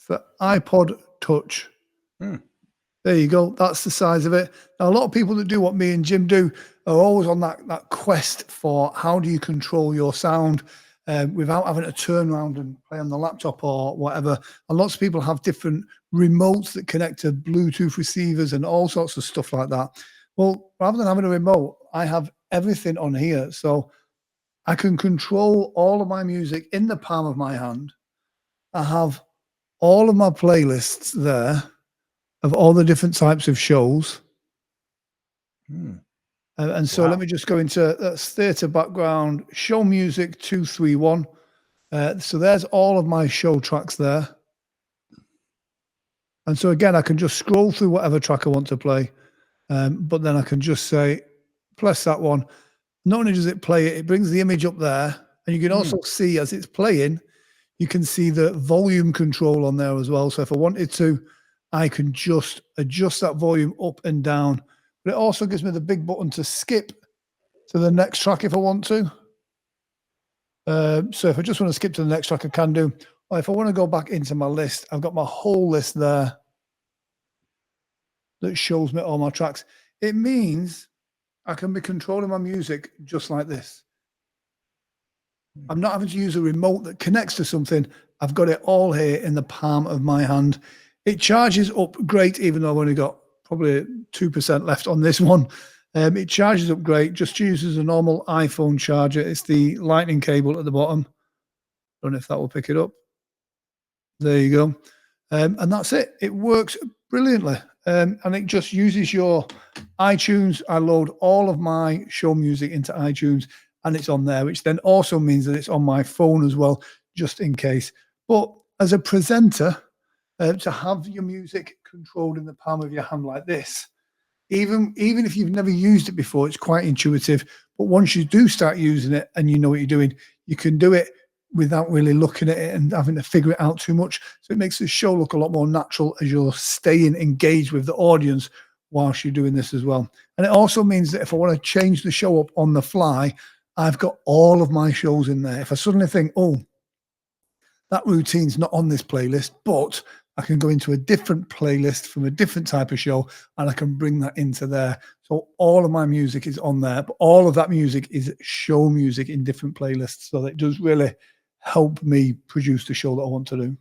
the iPod Touch. Hmm. There you go. That's the size of it. Now, a lot of people that do what me and Jim do are always on that quest for how do you control your sound without having to turn around and play on the laptop or whatever. And lots of people have different remotes that connect to Bluetooth receivers and all sorts of stuff like that. Well, rather than having a remote, I have everything on here. So I can control all of my music in the palm of my hand. I have all of my playlists there of all the different types of shows. And so let me just go into that's theatre background, show music 231. So there's all of my show tracks there. And so again, I can just scroll through whatever track I want to play, but then I can just say, press that one. Not only does it play it, it brings the image up there. And you can also see as it's playing, you can see the volume control on there as well. So if I wanted to, I can just adjust that volume up and down. But it also gives me the big button to skip to the next track if I want to. So if I just want to skip to the next track, I can do. Or if I want to go back into my list, I've got my whole list there that shows me all my tracks. It means I can be controlling my music just like this. I'm not having to use a remote that connects to something. I've got it all here in the palm of my hand. It charges up great, even though I've only got probably 2% left on this one. It charges up great, just uses a normal iPhone charger. It's the lightning cable at the bottom. Don't know if that will pick it up. There you go. And that's it. It works brilliantly. And it just uses your iTunes. I load all of my show music into iTunes and it's on there, which then also means that it's on my phone as well, just in case. But as a presenter, to have your music controlled in the palm of your hand like this, even if you've never used it before, it's quite intuitive. But once you do start using it and you know what you're doing, you can do it without really looking at it and having to figure it out too much. So it makes the show look a lot more natural as you're staying engaged with the audience whilst you're doing this as well. And it also means that if I want to change the show up on the fly, I've got all of my shows in there. If I suddenly think, oh, that routine's not on this playlist, but I can go into a different playlist from a different type of show and I can bring that into there. So all of my music is on there, but all of that music is show music in different playlists. So that does really help me produce the show that I want to do.